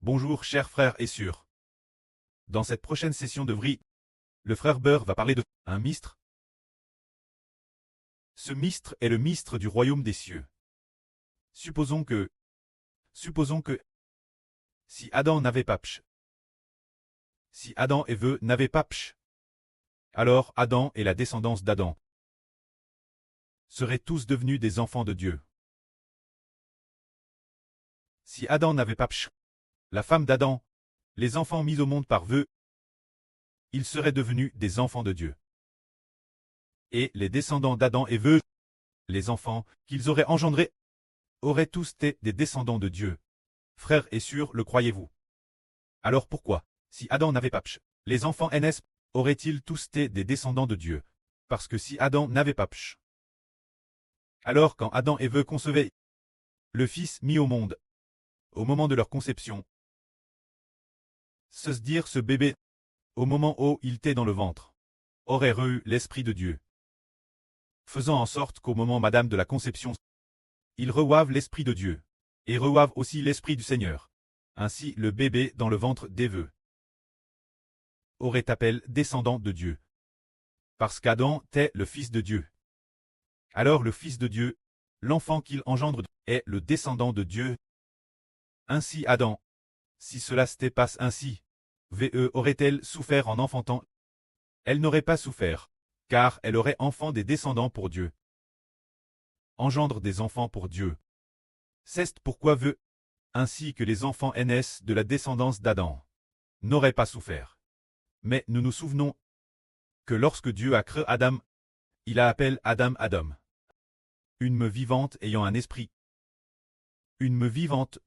Bonjour chers frères et sœurs. Dans cette prochaine session de VRI, le frère Beurre va parler de un mistre. Ce mistre est le mistre du royaume des cieux. Supposons que, si Adam n'avait pas psh, si Adam et Ève n'avaient pas psh, alors Adam et la descendance d'Adam seraient tous devenus des enfants de Dieu. Si Adam n'avait pas psh, la femme d'Adam, les enfants mis au monde par Ève, ils seraient devenus des enfants de Dieu. Et les descendants d'Adam et Ève, les enfants qu'ils auraient engendrés, auraient tous été des descendants de Dieu. Frères et sœurs, le croyez-vous? Alors pourquoi, si Adam n'avait pas psh, les enfants NS auraient-ils tous été des descendants de Dieu? Parce que si Adam n'avait pas psh, alors quand Adam et Ève concevaient le Fils mis au monde, au moment de leur conception, se dire ce bébé, au moment où il était dans le ventre, aurait eu l'Esprit de Dieu, faisant en sorte qu'au moment madame de la conception, ils reçoivent l'Esprit de Dieu, et reçoivent aussi l'Esprit du Seigneur. Ainsi le bébé dans le ventre d'Ève aurait appelé descendant de Dieu, parce qu'Adam était le Fils de Dieu. Alors le Fils de Dieu, l'enfant qu'il engendre, est le descendant de Dieu. Ainsi Adam, si cela se passe ainsi, Ève aurait-elle souffert en enfantant? Elle n'aurait pas souffert, car elle aurait enfant des descendants pour Dieu. Engendre des enfants pour Dieu. C'est pourquoi Ève, ainsi que les enfants NS de la descendance d'Adam, n'auraient pas souffert. Mais nous nous souvenons que lorsque Dieu a créé Adam, il a appelé Adam Adam. Une me vivante ayant un esprit. Une me vivante,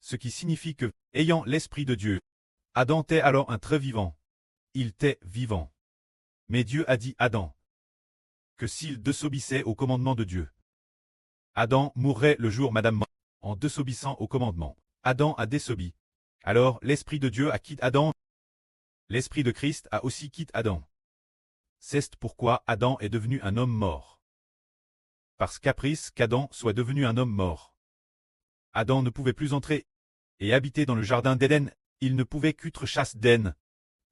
ce qui signifie que, ayant l'esprit de Dieu, Adam était alors un très vivant. Il était vivant. Mais Dieu a dit à Adam que s'il désobéissait au commandement de Dieu, Adam mourrait le jour madame en désobéissant au commandement. Adam a désobéi. Alors l'esprit de Dieu a quitté Adam. L'esprit de Christ a aussi quitté Adam. C'est pourquoi Adam est devenu un homme mort. Parce caprice qu'Adam soit devenu un homme mort. Adam ne pouvait plus entrer et habiter dans le jardin d'Éden, il ne pouvait qu'être chasse d'Éden.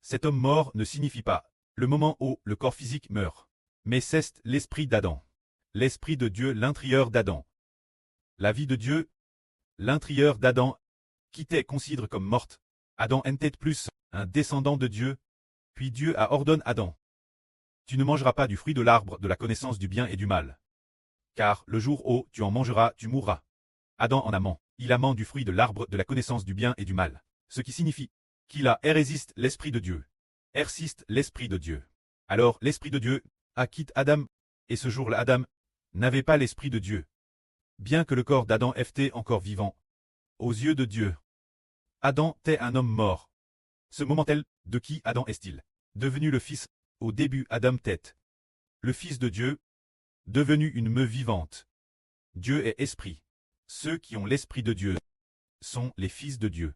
Cet homme mort ne signifie pas le moment où le corps physique meurt, mais c'est l'esprit d'Adam. L'esprit de Dieu, l'intérieur d'Adam. La vie de Dieu, l'intérieur d'Adam, qui était considéré comme morte. Adam était plus un descendant de Dieu, puis Dieu a ordonné à Adam. Tu ne mangeras pas du fruit de l'arbre de la connaissance du bien et du mal. Car le jour où tu en mangeras, tu mourras. Adam en amant, il amant du fruit de l'arbre de la connaissance du bien et du mal. Ce qui signifie qu'il a résiste l'esprit de Dieu. Persiste l'esprit de Dieu. Alors l'esprit de Dieu a quitté Adam, et ce jour-là Adam n'avait pas l'esprit de Dieu. Bien que le corps d'Adam était encore vivant, aux yeux de Dieu, Adam était un homme mort. Ce moment-là, de qui Adam est-il devenu le fils? Au début Adam tête. Le fils de Dieu, devenu une me vivante. Dieu est esprit. Ceux qui ont l'esprit de Dieu sont les fils de Dieu.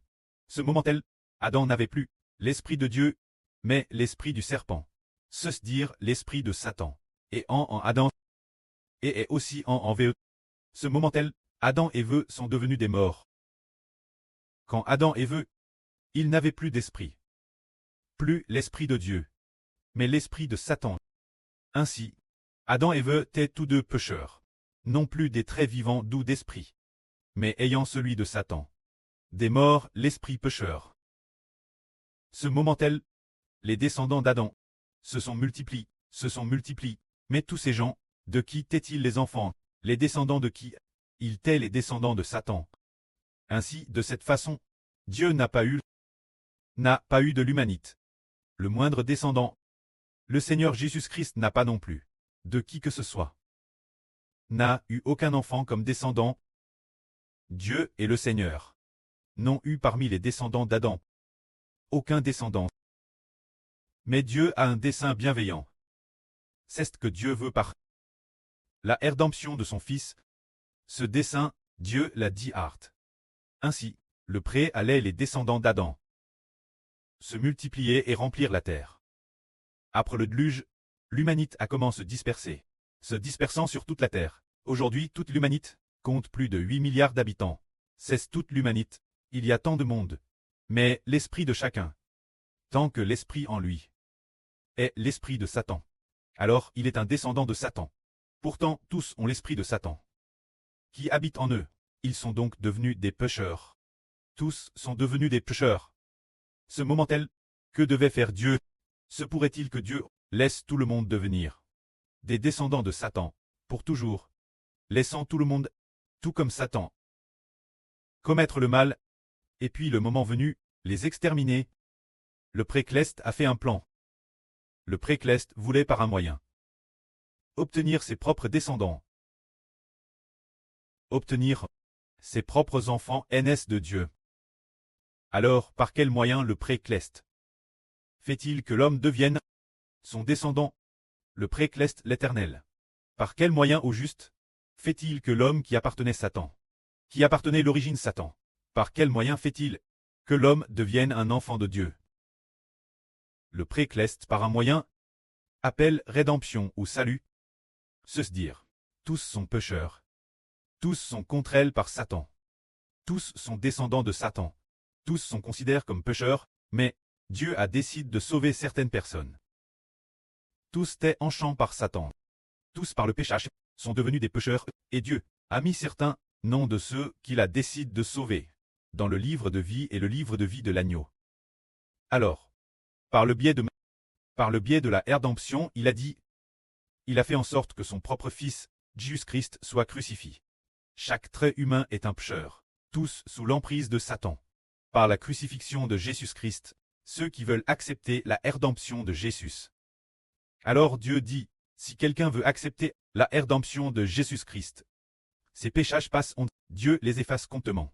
Ce moment-là, Adam n'avait plus l'esprit de Dieu, mais l'esprit du serpent. C'est-à-dire l'esprit de Satan. Et en Adam, et est aussi en Ève. Ce moment-là, Adam et Ève sont devenus des morts. Quand Adam et Ève, ils n'avaient plus d'esprit. Plus l'esprit de Dieu, mais l'esprit de Satan. Ainsi, Adam et Ève étaient tous deux pécheurs. Non plus des traits vivants doux d'esprit, mais ayant celui de Satan. Des morts, l'esprit pécheur. Ce moment-là, les descendants d'Adam se sont multipliés, mais tous ces gens, de qui étaient-ils les enfants? Les descendants de qui? Ils étaient les descendants de Satan. Ainsi, de cette façon, Dieu n'a pas eu de l'humanité. Le moindre descendant. Le Seigneur Jésus-Christ n'a pas non plus de qui que ce soit. N'a eu aucun enfant comme descendant. Dieu et le Seigneur n'ont eu parmi les descendants d'Adam aucun descendant. Mais Dieu a un dessein bienveillant. C'est ce que Dieu veut par la rédemption de son Fils. Ce dessein, Dieu l'a dit art. Ainsi, le pré allait les descendants d'Adam se multiplier et remplir la terre. Après le déluge, l'humanité a commencé à se disperser, se dispersant sur toute la terre. Aujourd'hui, toute l'humanité compte plus de 8 milliards d'habitants. C'est toute l'humanité. Il y a tant de monde. Mais l'esprit de chacun, tant que l'esprit en lui, est l'esprit de Satan. Alors il est un descendant de Satan. Pourtant tous ont l'esprit de Satan, qui habite en eux. Ils sont donc devenus des pécheurs. Tous sont devenus des pécheurs. Ce moment-tel, que devait faire Dieu? Se pourrait-il que Dieu laisse tout le monde devenir des descendants de Satan, pour toujours, laissant tout le monde, tout comme Satan, commettre le mal, et puis le moment venu, les exterminer? Le Précleste a fait un plan. Le Précleste voulait par un moyen obtenir ses propres descendants, obtenir ses propres enfants aînés de Dieu. Alors, par quel moyen le Précleste fait-il que l'homme devienne son descendant, le Précleste l'Éternel? Par quel moyen au juste fait-il que l'homme qui appartenait Satan, qui appartenait l'origine Satan, par quel moyen fait-il que l'homme devienne un enfant de Dieu? Le Précleste par un moyen appelle rédemption ou salut. Se dire, tous sont pécheurs. Tous sont contre elle par Satan. Tous sont descendants de Satan. Tous sont considérés comme pécheurs, mais Dieu a décidé de sauver certaines personnes. Tous étaient enchants par Satan. Tous par le péchage sont devenus des pécheurs, et Dieu a mis certains noms de ceux qu'il a décidé de sauver dans le livre de vie et le livre de vie de l'agneau. Alors, par le biais de la rédemption, il a fait en sorte que son propre Fils, Jésus-Christ, soit crucifié. Chaque trait humain est un pécheur, tous sous l'emprise de Satan. Par la crucifixion de Jésus-Christ, ceux qui veulent accepter la rédemption de Jésus. Alors Dieu dit, si quelqu'un veut accepter la rédemption de Jésus-Christ, ses péchages passent honte, Dieu les efface comptement.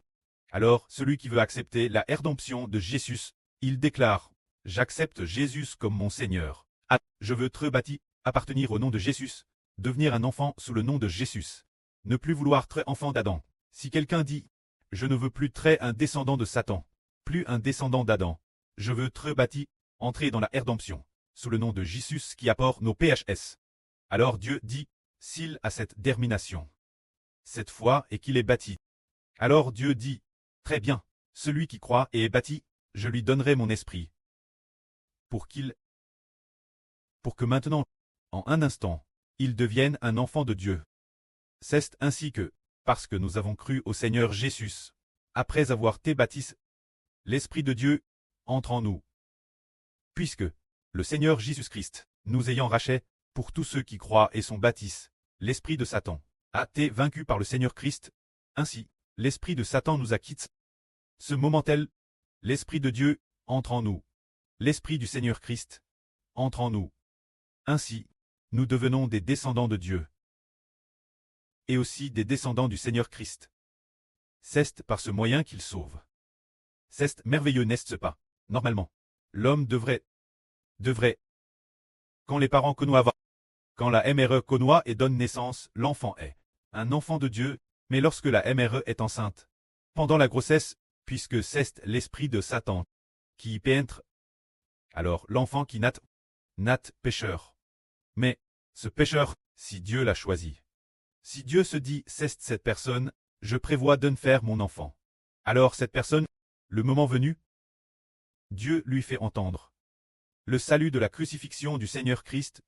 Alors celui qui veut accepter la rédemption de Jésus, il déclare, j'accepte Jésus comme mon Seigneur. Ah, je veux être bâti, appartenir au nom de Jésus, devenir un enfant sous le nom de Jésus. Ne plus vouloir être enfant d'Adam. Si quelqu'un dit, je ne veux plus être un descendant de Satan, plus un descendant d'Adam, je veux être bâti, entrer dans la rédemption, sous le nom de Jésus qui apporte nos PHS. Alors Dieu dit, s'il a cette détermination, cette foi et qu'il est bâti. Alors Dieu dit, très bien, celui qui croit et est bâti, je lui donnerai mon esprit. Pour que maintenant, en un instant, il devienne un enfant de Dieu. C'est ainsi que, parce que nous avons cru au Seigneur Jésus, après avoir été baptisés, l'Esprit de Dieu entre en nous. Puisque, le Seigneur Jésus-Christ, nous ayant rachetés, pour tous ceux qui croient et sont baptisés, l'esprit de Satan a été vaincu par le Seigneur Christ. Ainsi, l'esprit de Satan nous a quittés. Ce moment-tel, l'Esprit de Dieu entre en nous. L'Esprit du Seigneur Christ entre en nous. Ainsi, nous devenons des descendants de Dieu. Et aussi des descendants du Seigneur Christ. C'est par ce moyen qu'il sauve. C'est merveilleux, n'est-ce pas? Normalement, l'homme devrait, quand les parents connoient, quand la MRE connoit et donne naissance, l'enfant est un enfant de Dieu, mais lorsque la MRE est enceinte, pendant la grossesse, puisque c'est l'esprit de Satan qui y pénètre, alors l'enfant qui naît pécheur. Mais, ce pécheur, si Dieu l'a choisi, si Dieu se dit, c'est cette personne, je prévois de ne faire mon enfant. Alors cette personne, le moment venu, Dieu lui fait entendre le salut de la crucifixion du Seigneur Christ.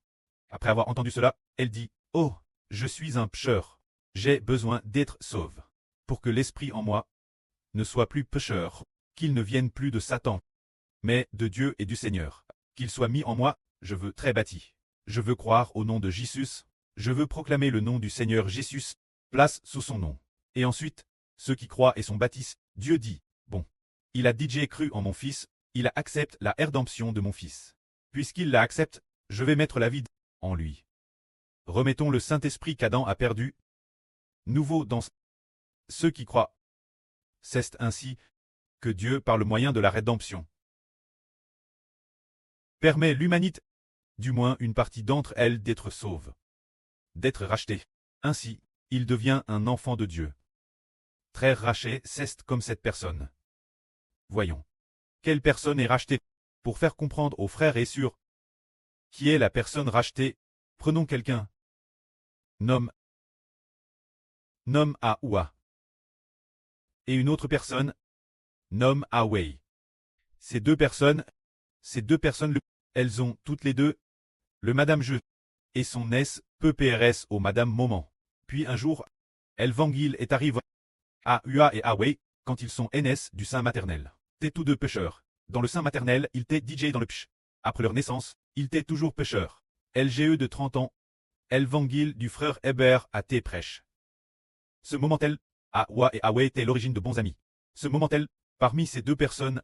Après avoir entendu cela, elle dit, oh, je suis un pécheur, j'ai besoin d'être sauve, pour que l'esprit en moi ne soit plus pécheur, qu'il ne vienne plus de Satan, mais de Dieu et du Seigneur, qu'il soit mis en moi, je veux très bâti. Je veux croire au nom de Jésus, je veux proclamer le nom du Seigneur Jésus, place sous son nom. Et ensuite, ceux qui croient et sont baptisés, Dieu dit, bon, il a dit j'ai cru en mon fils, il accepte la rédemption de mon fils. Puisqu'il l'accepte, je vais mettre la vie en lui. Remettons le Saint-Esprit qu'Adam a perdu, nouveau dans ceux qui croient. C'est ainsi que Dieu, par le moyen de la rédemption, permet l'humanité, du moins une partie d'entre elles, d'être sauve, d'être rachetée. Ainsi, il devient un enfant de Dieu. Très racheté, c'est comme cette personne. Voyons. Quelle personne est rachetée? Pour faire comprendre aux frères et sœurs qui est la personne rachetée, prenons quelqu'un. Nomme A ou A. Et une autre personne, nomme A Wei. ces deux personnes, elles ont toutes les deux le Madame Je et son S, peu PRS au Madame Moment. Puis un jour, Evangile est arrivé à Ua et à Wei, quand ils sont NS du sein maternel. T'es tous deux pêcheurs. Dans le sein maternel, il t'est DJ dans le pch. Après leur naissance, il t'est toujours pêcheur. LGE de 30 ans. Evangile du frère Hébert à T prêche. Ce moment-elle, à Ua et à Wei était l'origine de bons amis. Ce moment-elle, parmi ces deux personnes,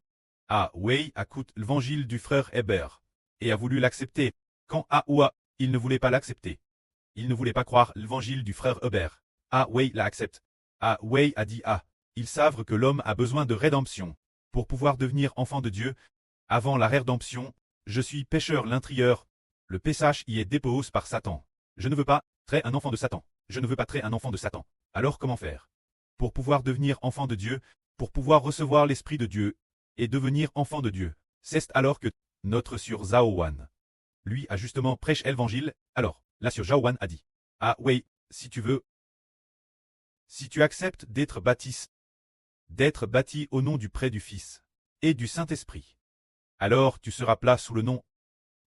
à Wei écoute l'évangile du frère Hébert et a voulu l'accepter. Quand à Ua, il ne voulait pas l'accepter. Il ne voulait pas croire l'évangile du frère Hébert. Ah Wei l'accepte. Ah Wei a dit ils savent que l'homme a besoin de rédemption. Pour pouvoir devenir enfant de Dieu, avant la rédemption, je suis pécheur l'intérieur. Le péchage y est déposé par Satan. Je ne veux pas traiter un enfant de Satan. Je ne veux pas traiter un enfant de Satan. Alors comment faire? Pour pouvoir devenir enfant de Dieu, pour pouvoir recevoir l'Esprit de Dieu, et devenir enfant de Dieu. C'est alors que notre Sieur Zhaowan, lui a justement prêché l'évangile. Alors, la Sieur Zhaowan a dit, ah oui, si tu veux, si tu acceptes d'être baptisé au nom du Pré du Fils et du Saint-Esprit, alors tu seras plat sous le nom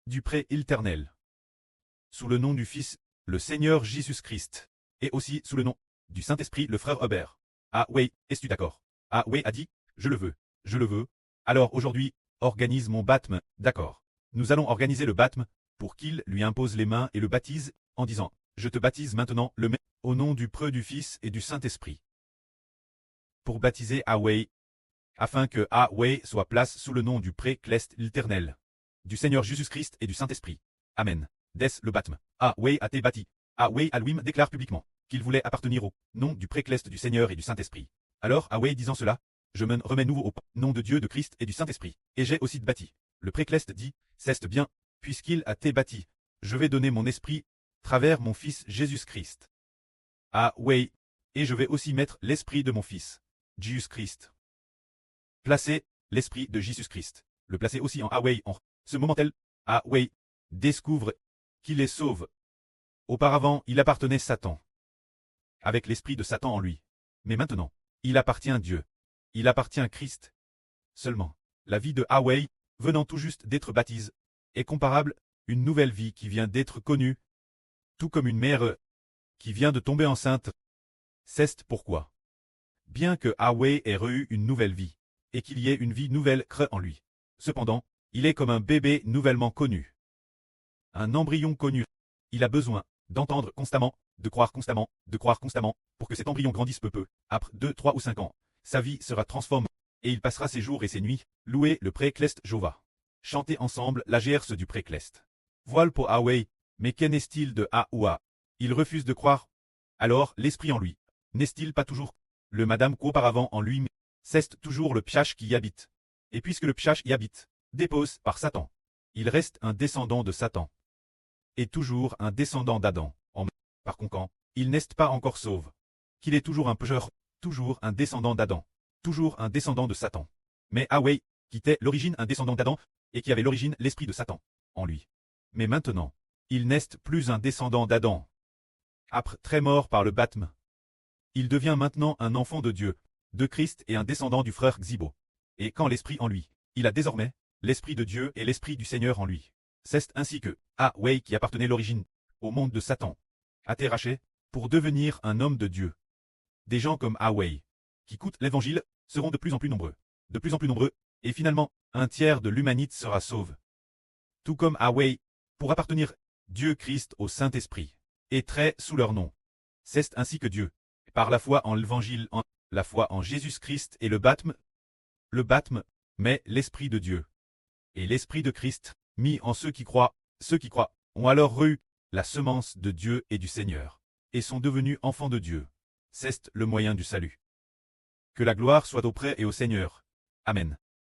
du Pré éternel, sous le nom du Fils, le Seigneur Jésus-Christ, et aussi sous le nom du Saint-Esprit, le frère Hébert. Ah oui, es-tu d'accord? Ah oui a dit, je le veux, je le veux. Alors aujourd'hui, organise mon baptême, d'accord. Nous allons organiser le baptême, pour qu'il lui impose les mains et le baptise, en disant, je te baptise maintenant, au nom du Pré du Fils et du Saint-Esprit. Pour baptiser Awei, afin que Awei soit place sous le nom du Pré-Clest l'Éternel, du Seigneur Jésus-Christ et du Saint-Esprit. Amen. Dès le baptême, Awei a été bâti. Awei à lui-même déclare publiquement qu'il voulait appartenir au nom du Pré-Clest du Seigneur et du Saint-Esprit. Alors Awei disant cela, je me remets nouveau au nom de Dieu, de Christ et du Saint-Esprit, et j'ai aussi bâti. Le Pré-Clest dit, c'est bien, puisqu'il a été bâti, je vais donner mon esprit, travers mon Fils Jésus-Christ. Awei, et je vais aussi mettre l'esprit de mon Fils, Jésus-Christ. Placer l'esprit de Jésus-Christ, le placer aussi en Awei en ce moment-tel, Awei découvre qu'il est sauve. Auparavant, il appartenait à Satan, avec l'esprit de Satan en lui. Mais maintenant, il appartient à Dieu. Il appartient à Christ. Seulement, la vie de Awei, venant tout juste d'être baptisée, est comparable à une nouvelle vie qui vient d'être connue, tout comme une mère qui vient de tomber enceinte. C'est pourquoi, bien que Awei ait eu une nouvelle vie, et qu'il y ait une vie nouvelle créée en lui, cependant, il est comme un bébé nouvellement connu. Un embryon connu. Il a besoin d'entendre constamment, de croire constamment, pour que cet embryon grandisse peu. Après 2, 3 ou 5 ans, sa vie sera transformée, et il passera ses jours et ses nuits, louer le Pré-Clest Jova. Chanter ensemble la gerce du Pré-Clest. Voile pour Awei, mais qu'en est-il de Aoua? Il refuse de croire. Alors, l'esprit en lui, n'est-il pas toujours le Madame qu'auparavant en lui, c'est toujours le Piach qui y habite. Et puisque le Piach y habite, dépose par Satan, il reste un descendant de Satan. Et toujours un descendant d'Adam. Par conséquent, il n'est pas encore sauve. Qu'il est toujours un pécheur, toujours un descendant d'Adam, toujours un descendant de Satan. Mais Awei, qui était l'origine un descendant d'Adam, et qui avait l'origine l'esprit de Satan, en lui. Mais maintenant, il n'est plus un descendant d'Adam. Après très mort par le baptême, il devient maintenant un enfant de Dieu, de Christ et un descendant du frère Xibo. Et quand l'esprit en lui, il a désormais l'esprit de Dieu et l'esprit du Seigneur en lui. C'est ainsi que Awei, qui appartenait l'origine au monde de Satan, a été racheté pour devenir un homme de Dieu. Des gens comme Awei, qui écoutent l'évangile, seront de plus en plus nombreux, et finalement, un tiers de l'humanité sera sauve. Tout comme Awei, pour appartenir Dieu Christ au Saint-Esprit, et très sous leur nom. C'est ainsi que Dieu, par la foi en l'évangile, la foi en Jésus-Christ et le baptême, met l'Esprit de Dieu et l'Esprit de Christ, mis en ceux qui croient, ont alors eu la semence de Dieu et du Seigneur, et sont devenus enfants de Dieu. C'est le moyen du salut. Que la gloire soit auprès et au Seigneur. Amen.